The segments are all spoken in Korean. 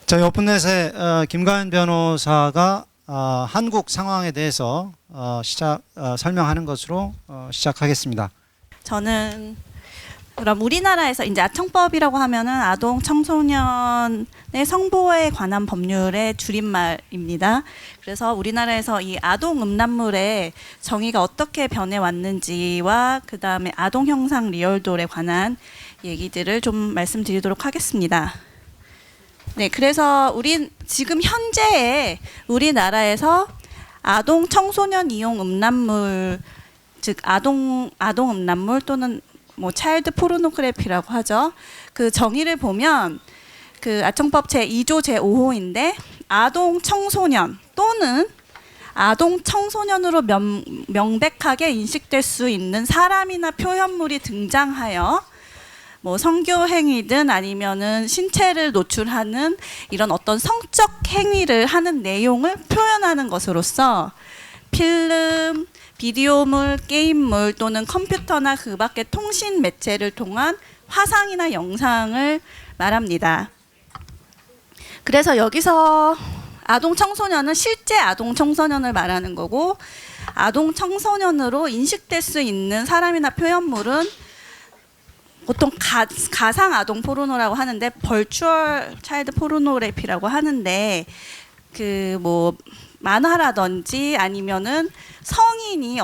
저희 오픈넷의 김가연 변호사가 한국 상황에 대해서 설명하는 것으로 시작하겠습니다. 저는 그럼 우리나라에서 이제 아청법이라고 하면은 아동 청소년의 성보호에 관한 법률의 줄임말입니다. 그래서 우리나라에서 이 아동 음란물의 정의가 어떻게 변해왔는지와 그 다음에 아동 형상 리얼돌에 관한 얘기들을 좀 말씀드리도록 하겠습니다. 네, 그래서 지금 현재의 우리나라에서 아동 청소년 이용 음란물, 즉 아동 음란물 또는 뭐 차일드 포르노그래피라고 하죠. 그 정의를 보면 그 아청법 제2조 제5호인데 아동 청소년 또는 아동 청소년으로 명백하게 인식될 수 있는 사람이나 표현물이 등장하여 뭐 성교 행위든 아니면은 신체를 노출하는 이런 어떤 성적 행위를 하는 내용을 표현하는 것으로서 필름, 비디오물, 게임물 또는 컴퓨터나 그 밖의 통신 매체를 통한 화상이나 영상을 말합니다. 그래서 여기서 아동 청소년은 실제 아동 청소년을 말하는 거고, 아동 청소년으로 인식될 수 있는 사람이나 표현물은 보통 가상 아동 포르노라고 하는데 벌추얼 차일드 포르노그래피라고 하는데 그 뭐 만화라든지 아니면은 성인이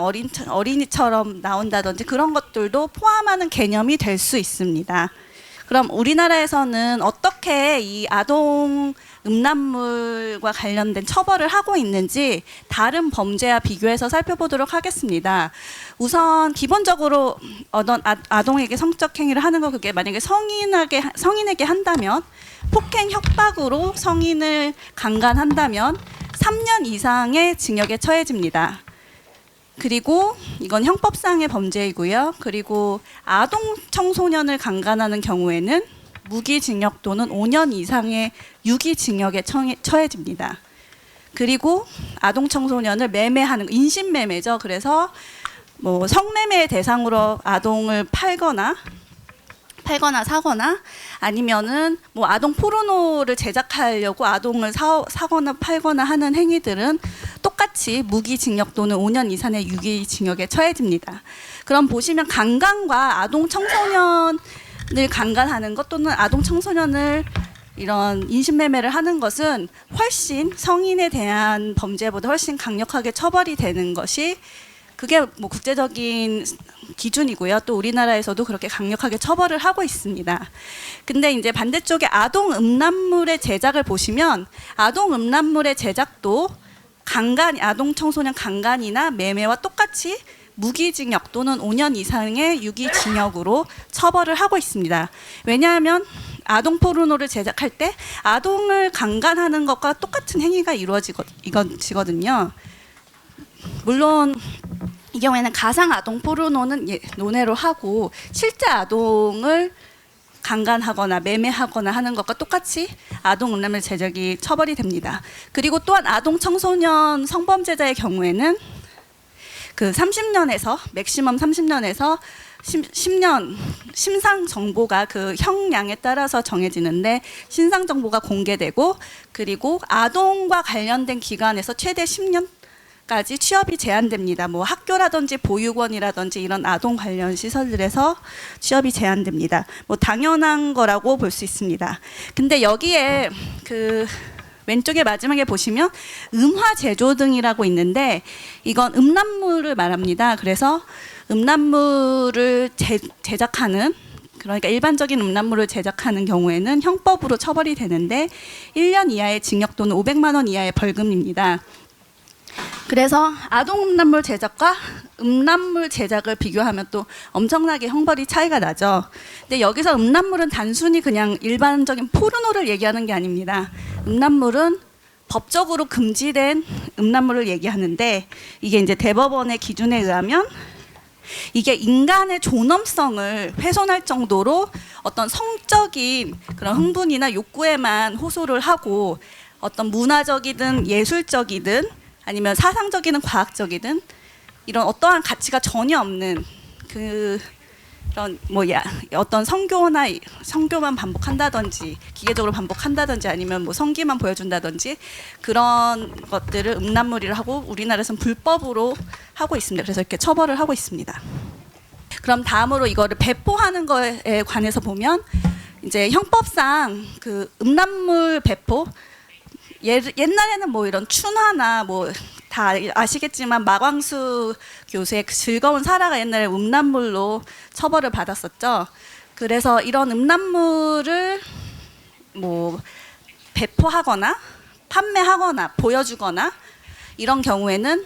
어린이처럼 나온다든지 그런 것들도 포함하는 개념이 될 수 있습니다. 그럼 우리나라에서는 어떻게 이 아동 음란물과 관련된 처벌을 하고 있는지 다른 범죄와 비교해서 살펴보도록 하겠습니다. 우선 기본적으로 어떤 아동에게 성적 행위를 하는 거, 그게 만약에 성인에게 한다면, 폭행 협박으로 성인을 강간한다면 3년 이상의 징역에 처해집니다. 그리고 이건 형법상의 범죄이고요. 그리고 아동 청소년을 강간하는 경우에는 무기징역 또는 5년 이상의 유기징역에 처해집니다. 그리고 아동 청소년을 매매하는, 인신매매죠. 그래서 뭐 성매매 대상으로 아동을 팔거나 사거나 아니면은 뭐 아동 포르노를 제작하려고 아동을 사거나 팔거나 하는 행위들은 똑같이 무기징역 또는 5년 이상의 유기징역에 처해집니다. 그럼 보시면 강간과 아동 청소년을 강간하는 것 또는 아동 청소년을 이런 인신매매를 하는 것은 훨씬 성인에 대한 범죄보다 훨씬 강력하게 처벌이 되는 것이, 그게 뭐 국제적인 기준이고요. 또 우리나라에서도 그렇게 강력하게 처벌을 하고 있습니다. 근데 이제 반대쪽에 아동 음란물의 제작을 보시면 아동 음란물의 제작도 아동 청소년 강간이나 매매와 똑같이 무기징역 또는 5년 이상의 유기징역으로 처벌을 하고 있습니다. 왜냐하면 아동 포르노를 제작할 때 아동을 강간하는 것과 똑같은 행위가 이루어지거든요. 물론 이 경우에는 가상 아동 포르노는 논외로 하고, 실제 아동을 강간하거나 매매하거나 하는 것과 똑같이 아동 음란물 제작이 처벌이 됩니다. 그리고 또한 아동 청소년 성범죄자의 경우에는 그 30년에서 맥시멈 30년에서 10년 심상 정보가 그 형량에 따라서 정해지는데, 신상 정보가 공개되고, 그리고 아동과 관련된 기관에서 최대 10년까지 취업이 제한됩니다. 뭐 학교라든지 보육원이라든지 이런 아동 관련 시설들에서 취업이 제한됩니다. 뭐 당연한 거라고 볼 수 있습니다. 근데 여기에 그 왼쪽에 마지막에 보시면 음화 제조 등이라고 있는데, 이건 음란물을 말합니다. 그래서 음란물을 제작하는, 그러니까 일반적인 음란물을 제작하는 경우에는 형법으로 처벌이 되는데 1년 이하의 징역 또는 500만 원 이하의 벌금입니다. 그래서 아동 음란물 제작과 음란물 제작을 비교하면 또 엄청나게 형벌이 차이가 나죠. 근데 여기서 음란물은 단순히 그냥 일반적인 포르노를 얘기하는 게 아닙니다. 음란물은 법적으로 금지된 음란물을 얘기하는데, 이게 이제 대법원의 기준에 의하면 이게 인간의 존엄성을 훼손할 정도로 어떤 성적인 그런 흥분이나 욕구에만 호소를 하고, 어떤 문화적이든 예술적이든 아니면 사상적이든 과학적이든 이런 어떠한 가치가 전혀 없는 그 이런 어떤 성교만 반복한다든지 기계적으로 반복한다든지 아니면 뭐 성기만 보여준다든지 그런 것들을 음란물이라 하고 우리나라에서는 불법으로 하고 있습니다. 그래서 이렇게 처벌을 하고 있습니다. 그럼 다음으로 이거를 배포하는 거에 관해서 보면 이제 형법상 그 음란물 배포 옛날에는 뭐 이런 춘화나 뭐 다 아시겠지만 마광수 교수의 그 즐거운 사라가 옛날에 음란물로 처벌을 받았었죠. 그래서 이런 음란물을 뭐 배포하거나 판매하거나 보여주거나 이런 경우에는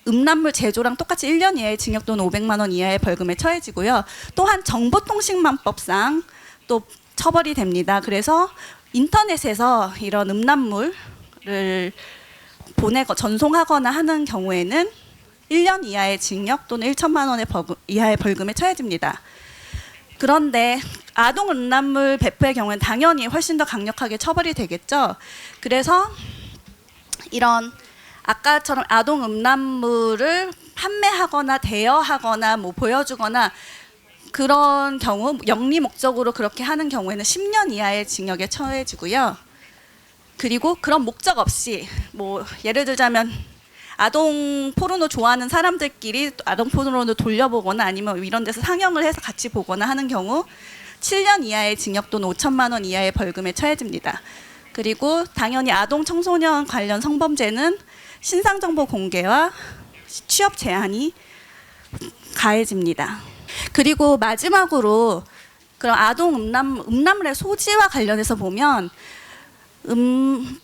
음란물 제조랑 똑같이 1년 이하의 징역 또는 500만 원 이하의 벌금에 처해지고요. 또한 정보통신망법상 또 처벌이 됩니다. 그래서 인터넷에서 이런 음란물을 전송하거나 하는 경우에는 1년 이하의 징역 또는 1천만 원의 이하의 벌금에 처해집니다. 그런데 아동 음란물 배포의 경우는 당연히 훨씬 더 강력하게 처벌이 되겠죠. 그래서 이런 아까처럼 아동 음란물을 판매하거나 대여하거나 뭐 보여주거나 그런 경우 영리 목적으로 그렇게 하는 경우에는 10년 이하의 징역에 처해지고요. 그리고 그런 목적 없이 뭐 예를 들자면 아동 포르노 좋아하는 사람들끼리 아동 포르노 돌려보거나 아니면 이런 데서 상영을 해서 같이 보거나 하는 경우 7년 이하의 징역 또는 5천만 원 이하의 벌금에 처해집니다. 그리고 당연히 아동 청소년 관련 성범죄는 신상정보 공개와 취업 제한이 가해집니다. 그리고 마지막으로 그런 아동 음란물의 소지와 관련해서 보면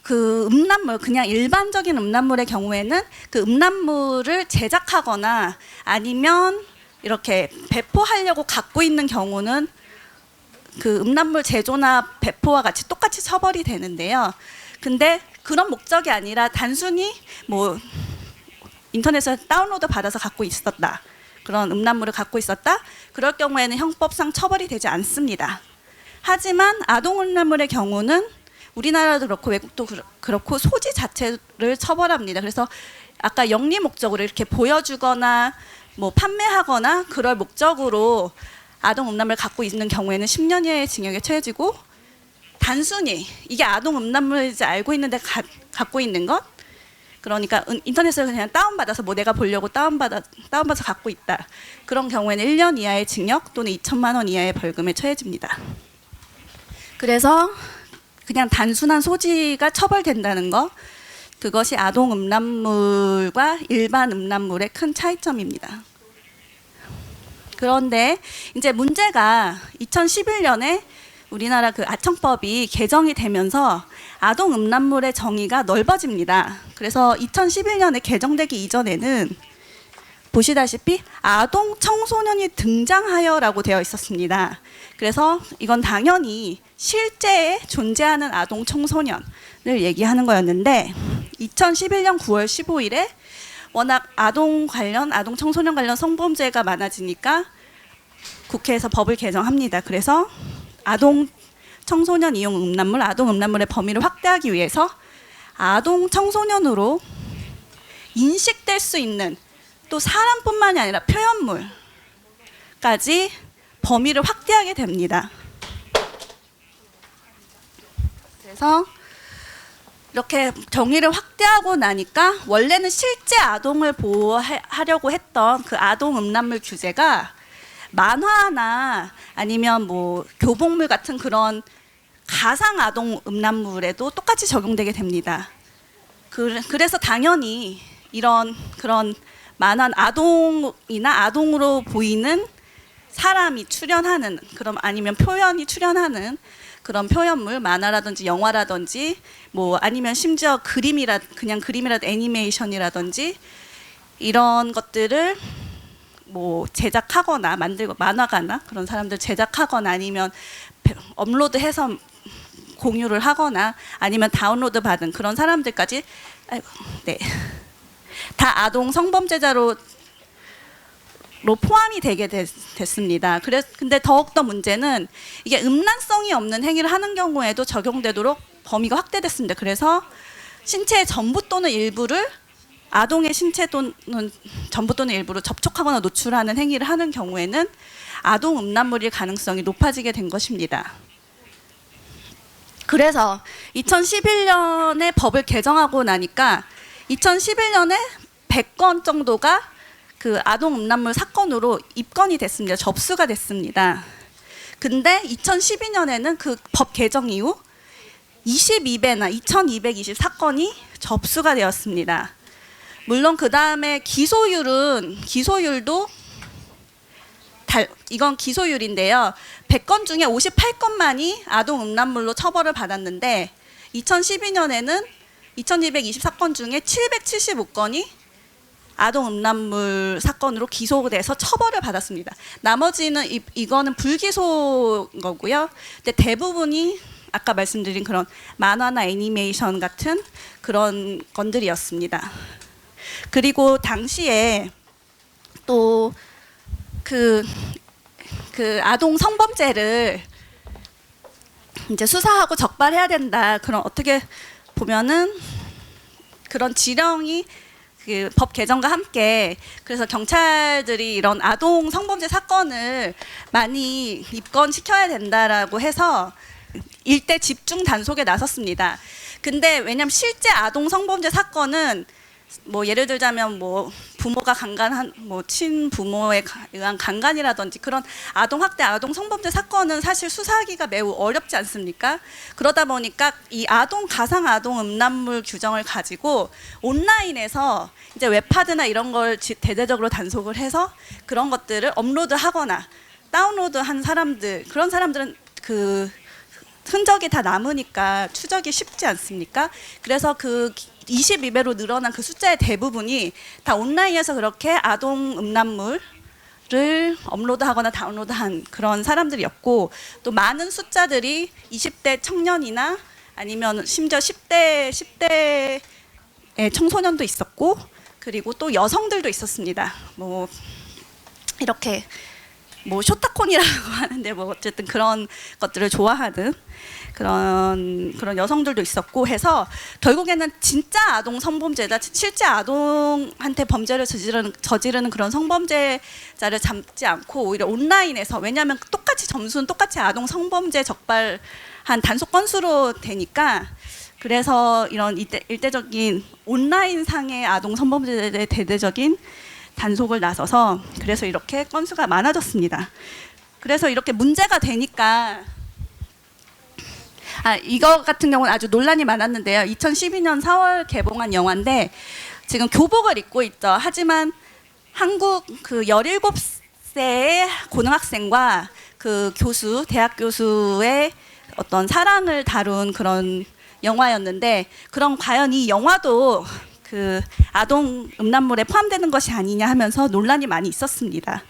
그 음란물 그냥 일반적인 음란물의 경우에는 그 음란물을 제작하거나 아니면 이렇게 배포하려고 갖고 있는 경우는 그 음란물 제조나 배포와 같이 똑같이 처벌이 되는데요. 근데 그런 목적이 아니라 단순히 뭐 인터넷에서 다운로드 받아서 갖고 있었다. 그런 음란물을 갖고 있었다. 그럴 경우에는 형법상 처벌이 되지 않습니다. 하지만 아동 음란물의 경우는 우리나라도 그렇고 외국도 그렇고 소지 자체를 처벌합니다. 그래서 아까 영리 목적으로 이렇게 보여주거나 뭐 판매하거나 그럴 목적으로 아동 음란물을 갖고 있는 경우에는 10년 이하의 징역에 처해지고 단순히 이게 아동 음란물인지 알고 있는데 갖고 있는 것 그러니까 인터넷에서 그냥 다운받아서 뭐 내가 보려고 다운받아서 갖고 있다. 그런 경우에는 1년 이하의 징역 또는 2천만 원 이하의 벌금에 처해집니다. 그래서 그냥 단순한 소지가 처벌된다는 거 그것이 아동 음란물과 일반 음란물의 큰 차이점입니다. 그런데 이제 문제가 2011년에 우리나라 그 아청법이 개정이 되면서 아동 음란물의 정의가 넓어집니다. 그래서 2011년에 개정되기 이전에는 보시다시피 아동 청소년이 등장하여라고 되어 있었습니다. 그래서 이건 당연히 실제 존재하는 아동 청소년을 얘기하는 거였는데 2011년 9월 15일에 워낙 아동 청소년 관련 성범죄가 많아지니까 국회에서 법을 개정합니다. 그래서 아동 청소년 이용 음란물, 아동 음란물의 범위를 확대하기 위해서 아동 청소년으로 인식될 수 있는 또 사람뿐만이 아니라 표현물까지 범위를 확대하게 됩니다. 그래서 이렇게 정의를 확대하고 나니까 원래는 실제 아동을 보호하려고 했던 그 아동 음란물 규제가 만화나 아니면 뭐 교복물 같은 그런 가상 아동 음란물에도 똑같이 적용되게 됩니다. 그래서 당연히 그런 만화 아동이나 아동으로 보이는 사람이 출연하는 그럼 아니면 표현이 출연하는 그런 표현물 만화라든지 영화라든지 뭐 아니면 심지어 그냥 그림이라도 애니메이션이라든지 이런 것들을 뭐 제작하거나 만들고 만화가나 그런 사람들 제작하거나 아니면 업로드해서 공유를 하거나 아니면 다운로드 받은 그런 사람들까지 다 아동 성범죄자로 포함이 되게 됐습니다. 근데 더욱더 문제는 이게 음란성이 없는 행위를 하는 경우에도 적용되도록 범위가 확대됐습니다. 그래서 신체의 전부 또는 일부를 아동의 신체 또는 전부 또는 일부로 접촉하거나 노출하는 행위를 하는 경우에는 아동 음란물일 가능성이 높아지게 된 것입니다. 그래서 2011년에 법을 개정하고 나니까 2011년에 100건 정도가 그 아동 음란물 사건으로 입건이 됐습니다. 접수가 됐습니다. 근데 2012년에는 그 법 개정 이후 22배나 2224건이 접수가 되었습니다. 물론 그 다음에 기소율도 이건 기소율인데요. 100건 중에 58건만이 아동 음란물로 처벌을 받았는데 2012년에는 2224건 중에 775건이 아동 음란물 사건으로 기소돼서 처벌을 받았습니다. 나머지는 이거는 불기소인 거고요. 근데 대부분이 아까 말씀드린 그런 만화나 애니메이션 같은 그런 건들이었습니다. 그리고 당시에 또 그 아동 성범죄를 이제 수사하고 적발해야 된다. 그런 어떻게 보면은 그런 지령이 그 법 개정과 함께 그래서 경찰들이 이런 아동 성범죄 사건을 많이 입건시켜야 된다라고 해서 일대 집중 단속에 나섰습니다. 근데 왜냐면 실제 아동 성범죄 사건은 뭐 예를 들자면 뭐 부모가 강간한 뭐 친부모에 의한 강간이라든지 그런 아동 학대, 아동 성범죄 사건은 사실 수사하기가 매우 어렵지 않습니까? 그러다 보니까 이 가상 아동 음란물 규정을 가지고 온라인에서 이제 웹하드나 이런 걸 대대적으로 단속을 해서 그런 것들을 업로드하거나 다운로드한 사람들, 그런 사람들은 그 흔적이 다 남으니까 추적이 쉽지 않습니까? 그래서 그 22배로 늘어난 그 숫자의 대부분이 다 온라인에서 그렇게 아동 음란물을 업로드하거나 다운로드한 그런 사람들이었고, 또 많은 숫자들이 20대 청년이나 아니면 심지어 10대의 청소년도 있었고, 그리고 또 여성들도 있었습니다. 뭐 이렇게 뭐 쇼타콘이라고 하는데 뭐 어쨌든 그런 것들을 좋아하는 그런 여성들도 있었고 해서 결국에는 진짜 아동 성범죄자, 실제 아동한테 범죄를 저지르는 그런 성범죄자를 잡지 않고 오히려 온라인에서, 왜냐하면 점수는 똑같이 아동 성범죄 적발한 단속 건수로 되니까, 그래서 이런 일대적인 온라인 상의 아동 성범죄에 대대적인 단속을 나서서 그래서 이렇게 건수가 많아졌습니다. 그래서 이렇게 문제가 되니까 이거 같은 경우는 아주 논란이 많았는데요. 2012년 4월 개봉한 영화인데 지금 교복을 입고 있죠. 하지만 한국 그 17세의 고등학생과 그 대학 교수의 어떤 사랑을 다룬 그런 영화였는데, 그럼 과연 이 영화도 그 아동 음란물에 포함되는 것이 아니냐 하면서 논란이 많이 있었습니다.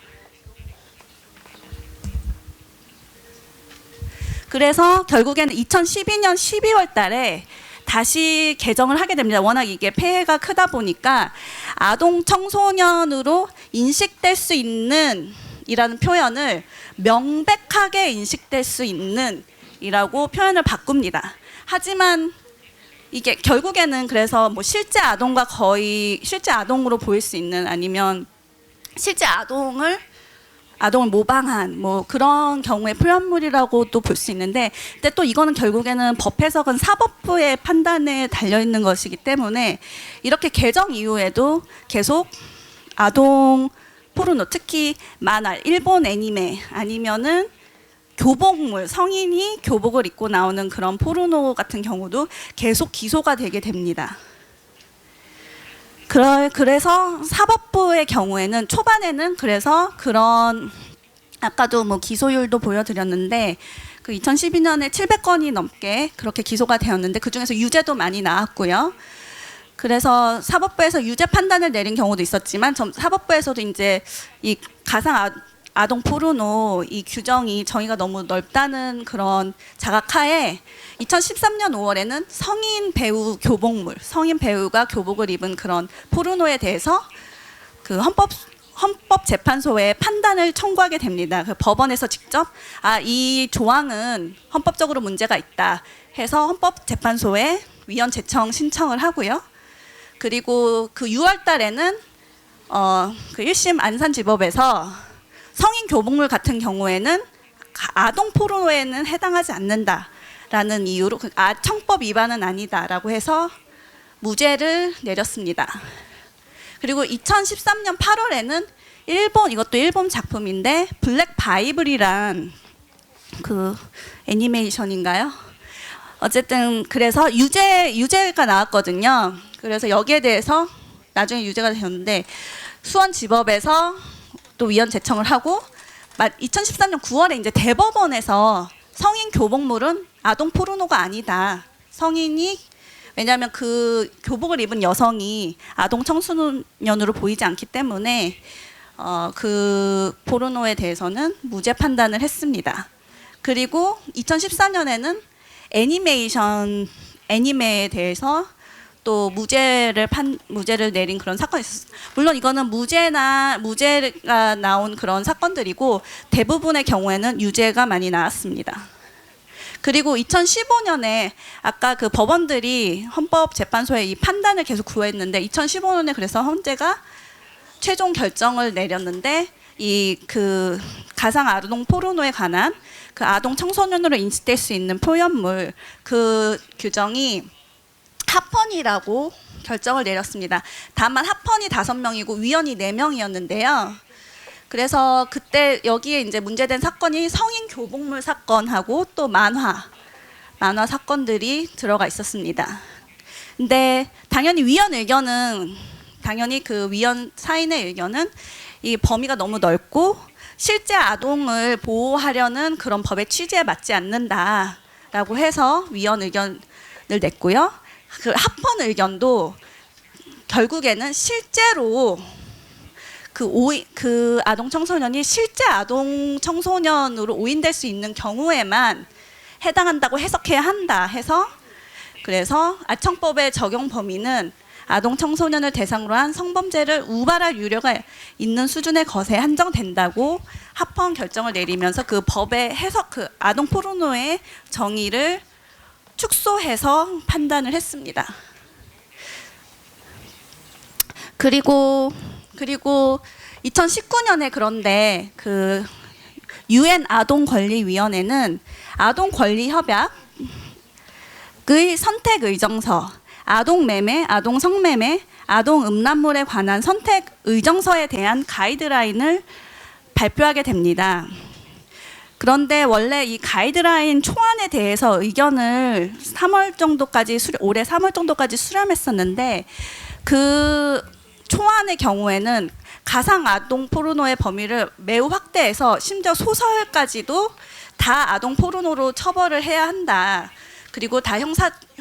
그래서 결국에는 2012년 12월 달에 다시 개정을 하게 됩니다. 워낙 이게 폐해가 크다 보니까 아동 청소년으로 인식될 수 있는 이라는 표현을 명백하게 인식될 수 있는 이라고 표현을 바꿉니다. 하지만 이게 결국에는 그래서 뭐 실제 아동과 거의 실제 아동으로 보일 수 있는, 아니면 실제 아동을 모방한 뭐 그런 경우의 표현물이라고도 볼 수 있는데, 근데 또 이거는 결국에는 법 해석은 사법부의 판단에 달려 있는 것이기 때문에 이렇게 개정 이후에도 계속 아동 포르노, 특히 만화, 일본 애니메 아니면은 교복물, 성인이 교복을 입고 나오는 그런 포르노 같은 경우도 계속 기소가 되게 됩니다. 그래서 사법부의 경우에는 초반에는 그래서 그런 아까도 뭐 기소율도 보여드렸는데 그 2012년에 700건이 넘게 그렇게 기소가 되었는데 그중에서 유죄도 많이 나왔고요. 그래서 사법부에서 유죄 판단을 내린 경우도 있었지만 사법부에서도 이제 이 가상 아동 포르노 이 규정이 정의가 너무 넓다는 그런 자각하에 2013년 5월에는 성인 배우가 교복을 입은 그런 포르노에 대해서 그 헌법재판소에 판단을 청구하게 됩니다. 그 법원에서 직접 이 조항은 헌법적으로 문제가 있다 해서 헌법재판소에 위헌 제청 신청을 하고요. 그리고 그 6월 달에는 그 1심 안산지법에서 성인 교복물 같은 경우에는 아동 포르노에는 해당하지 않는다라는 이유로 청법 위반은 아니다라고 해서 무죄를 내렸습니다. 그리고 2013년 8월에는 이것도 일본 작품인데 블랙 바이블이란 그 애니메이션인가요? 어쨌든 그래서 유죄가 나왔거든요. 그래서 여기에 대해서 나중에 유죄가 되었는데 수원지법에서 또 위헌 제청을 하고 2013년 9월에 이제 대법원에서 성인 교복물은 아동 포르노가 아니다. 성인이 왜냐하면 그 교복을 입은 여성이 아동 청소년으로 보이지 않기 때문에 그 포르노에 대해서는 무죄 판단을 했습니다. 그리고 2014년에는 애니메에 대해서 또 무죄를 내린 그런 사건이 있었어요. 물론 이거는 무죄가 나온 그런 사건들이고 대부분의 경우에는 유죄가 많이 나왔습니다. 그리고 2015년에 아까 그 법원들이 헌법재판소에 이 판단을 계속 구했는데 2015년에 그래서 헌재가 최종 결정을 내렸는데 이 그 가상 아동 포르노에 관한 그 아동 청소년으로 인식될 수 있는 표현물 그 규정이 합헌이라고 결정을 내렸습니다. 다만 합헌이 5명이고 위헌이 4명이었는데요. 그래서 그때 여기에 이제 문제된 사건이 성인 교복물 사건하고 또 만화 사건들이 들어가 있었습니다. 근데 당연히 그 위헌 사인의 의견은 이 범위가 너무 넓고 실제 아동을 보호하려는 그런 법의 취지에 맞지 않는다라고 해서 위헌 의견을 냈고요. 그 합헌 의견도 결국에는 실제로 그 아동 청소년이 실제 아동 청소년으로 오인될 수 있는 경우에만 해당한다고 해석해야 한다 해서 그래서 아청법의 적용 범위는 아동 청소년을 대상으로 한 성범죄를 우발할 우려가 있는 수준의 것에 한정된다고 합헌 결정을 내리면서 그 법의 해석 그 아동 포르노의 정의를 축소해서 판단을 했습니다. 그리고 2019년에 그런데 그 UN 아동권리위원회는 아동권리협약의 선택 의정서, 아동 매매, 아동 성매매, 아동 음란물에 관한 선택 의정서에 대한 가이드라인을 발표하게 됩니다. 그런데 원래 이 가이드라인 초안에 대해서 의견을 올해 3월 정도까지 수렴했었는데 그 초안의 경우에는 가상 아동 포르노의 범위를 매우 확대해서 심지어 소설까지도 다 아동 포르노로 처벌을 해야 한다. 그리고 다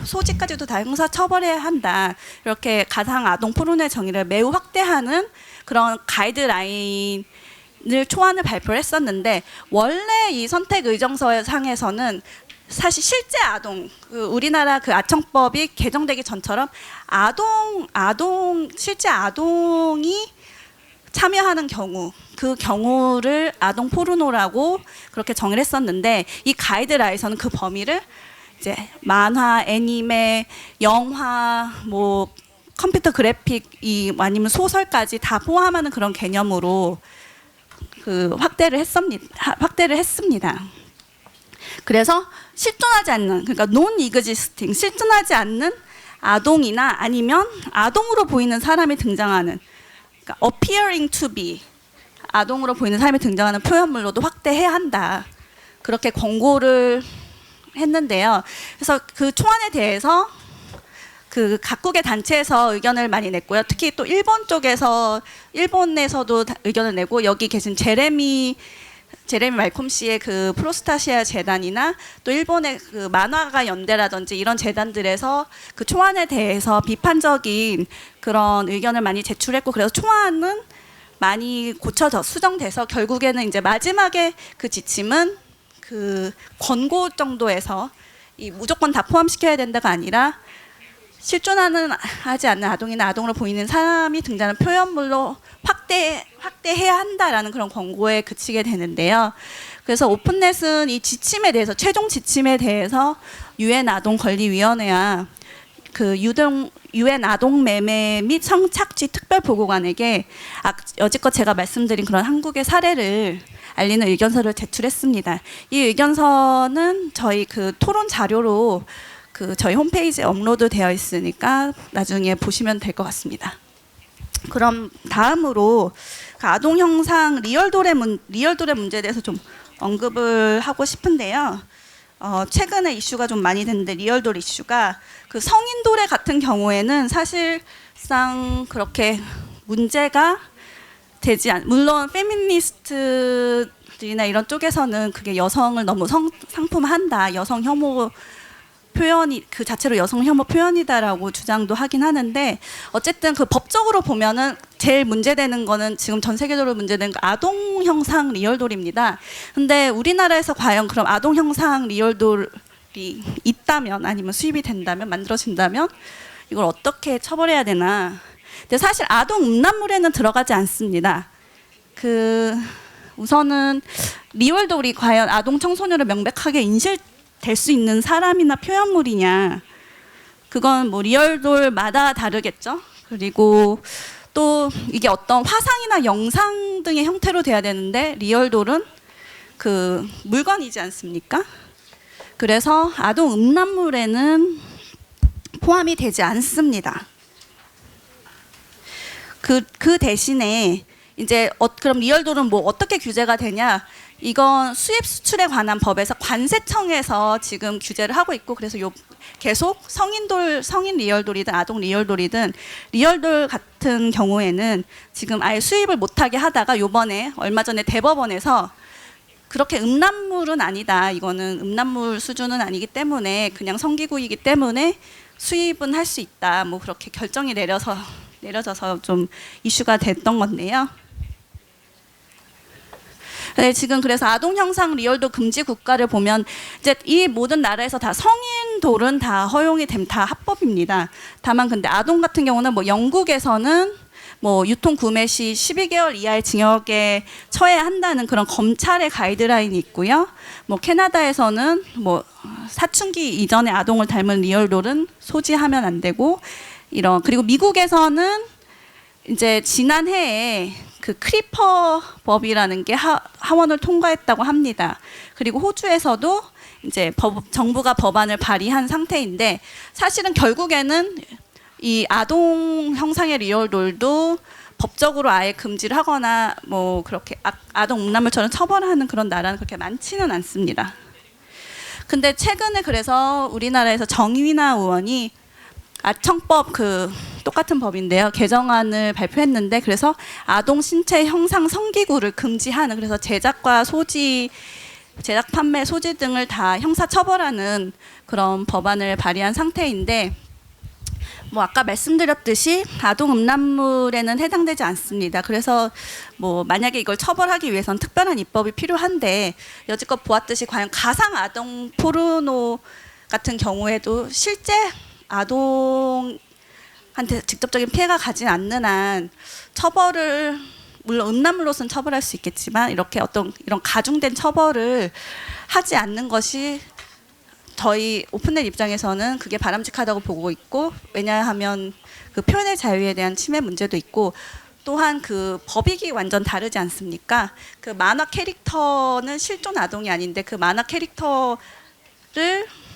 소지까지도 다 형사 처벌해야 한다. 이렇게 가상 아동 포르노의 정의를 매우 확대하는 그런 가이드라인을 초안을 발표를 했었는데 원래 이 선택 의정서 상에서는 사실 실제 아동, 우리나라 그 아청법이 개정되기 전처럼 실제 아동이 참여하는 경우, 그 경우를 아동 포르노라고 그렇게 정의를 했었는데 이 가이드라인에서는 그 범위를 이제 만화, 애니메, 영화, 뭐 컴퓨터 그래픽, 아니면 소설까지 다 포함하는 그런 개념으로 그 확대를 했습니다. 그래서 실존하지 않는, 그러니까 non-existing, 실존하지 않는 아동이나 아니면 아동으로 보이는 사람이 등장하는, 그러니까 appearing to be, 아동으로 보이는 사람이 등장하는 표현물로도 확대해야 한다. 그렇게 권고를 했는데요. 그래서 그 초안에 대해서 그 각국의 단체에서 의견을 많이 냈고요. 특히 또 일본에서도 의견을 내고 여기 계신 제레미 말콤 씨의 그 프로스타시아 재단이나 또 일본의 그 만화가 연대라든지 이런 재단들에서 그 초안에 대해서 비판적인 그런 의견을 많이 제출했고 그래서 초안은 많이 수정돼서 결국에는 이제 마지막에 그 지침은 그 권고 정도에서 이 무조건 다 포함시켜야 된다가 아니라 실존하지 않는 아동이나 아동으로 보이는 사람이 등장하는 표현물로 확대해야 한다라는 그런 권고에 그치게 되는데요. 그래서 오픈넷은 이 지침에 대해서 최종 지침에 대해서 UN 아동권리위원회와 그 유엔 아동 매매 및 성착취 특별보고관에게 여지껏 제가 말씀드린 그런 한국의 사례를 알리는 의견서를 제출했습니다. 이 의견서는 저희 그 토론 자료로 그 저희 홈페이지에 업로드되어 있으니까 나중에 보시면 될 것 같습니다. 그럼 다음으로 그 아동 형상 리얼돌의 문제에 대해서 좀 언급을 하고 싶은데요. 최근에 이슈가 좀 많이 됐는데 리얼돌 이슈가 그 성인돌의 같은 경우에는 사실상 그렇게 문제가 되지 물론 페미니스트들이나 이런 쪽에서는 그게 여성을 너무 상품한다, 여성 혐오 표현이 그 자체로 여성 혐오 표현이다라고 주장도 하긴 하는데 어쨌든 그 법적으로 보면은 제일 문제되는 거는 지금 전 세계적으로 문제되는 거 아동 형상 리얼돌입니다. 근데 우리나라에서 과연 그럼 아동 형상 리얼돌이 있다면 아니면 수입이 된다면 만들어진다면 이걸 어떻게 처벌해야 되나? 근데 사실 아동 음란물에는 들어가지 않습니다. 그 우선은 리얼돌이 과연 아동 청소년을 명백하게 인식될 수 있는 사람이나 표현물이냐? 그건 뭐 리얼돌마다 다르겠죠. 그리고 또 이게 어떤 화상이나 영상 등의 형태로 돼야 되는데 리얼돌은 그 물건이지 않습니까? 그래서 아동 음란물에는 포함이 되지 않습니다. 그 대신에 이제 그럼 리얼돌은 뭐 어떻게 규제가 되냐? 이건 수입 수출에 관한 법에서 관세청에서 지금 규제를 하고 있고 그래서 계속 성인 리얼돌이든 아동 리얼돌이든 리얼돌 같은 경우에는 지금 아예 수입을 못하게 하다가 요번에 얼마 전에 대법원에서 그렇게 음란물은 아니다. 이거는 음란물 수준은 아니기 때문에 그냥 성기구이기 때문에 수입은 할 수 있다. 뭐 그렇게 결정이 내려져서 좀 이슈가 됐던 건데요. 네, 지금 그래서 아동 형상 리얼돌 금지 국가를 보면 이제 이 모든 나라에서 다 성인돌은 다 허용이 다 합법입니다. 다만 근데 아동 같은 경우는 뭐 영국에서는 뭐 유통 구매 시 12개월 이하의 징역에 처해야 한다는 그런 검찰의 가이드라인이 있고요. 뭐 캐나다에서는 뭐 사춘기 이전의 아동을 닮은 리얼돌은 소지하면 안 되고 그리고 미국에서는 이제 지난해에 그 크리퍼 법이라는 게 하원을 통과했다고 합니다. 그리고 호주에서도 이제 정부가 법안을 발의한 상태인데 사실은 결국에는 이 아동 형상의 리얼돌도 법적으로 아예 금지를 하거나 뭐 그렇게 아동 음란물처럼 처벌하는 그런 나라는 그렇게 많지는 않습니다. 근데 최근에 그래서 우리나라에서 정의나 의원이 아청법 똑같은 법인데요. 개정안을 발표했는데 그래서 아동 신체 형상 성기구를 금지하는 그래서 제작 판매, 소지 등을 다 형사 처벌하는 그런 법안을 발의한 상태인데 뭐 아까 말씀드렸듯이 아동 음란물에는 해당되지 않습니다. 그래서 뭐 만약에 이걸 처벌하기 위해서는 특별한 입법이 필요한데 여지껏 보았듯이 과연 가상 아동 포르노 같은 경우에도 실제 아동한테 직접적인 피해가 가지 않는 한 처벌을 물론 음란물로서는 처벌할 수 있겠지만 이렇게 이런 가중된 처벌을 하지 않는 것이 저희 오픈넷 입장에서는 그게 바람직하다고 보고 있고 왜냐하면 그 표현의 자유에 대한 침해 문제도 있고 또한 그 법익이 완전 다르지 않습니까? 그 만화 캐릭터는 실존 아동이 아닌데 그 만화 캐릭터를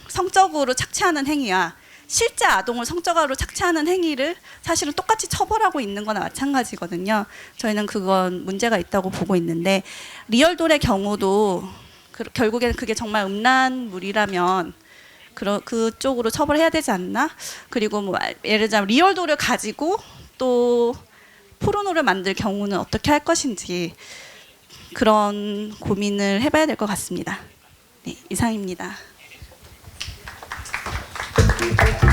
성적으로 착취하는 행위와 실제 아동을 성적으로 착취하는 행위를 사실은 똑같이 처벌하고 있는 거나 마찬가지거든요. 저희는 그건 문제가 있다고 보고 있는데 리얼돌의 경우도 결국에는 그게 정말 음란물이라면 그쪽으로 처벌해야 되지 않나? 그리고 뭐 예를 들자면 리얼돌을 가지고 또 포르노를 만들 경우는 어떻게 할 것인지 그런 고민을 해봐야 될 것 같습니다. 네, 이상입니다. Thank you.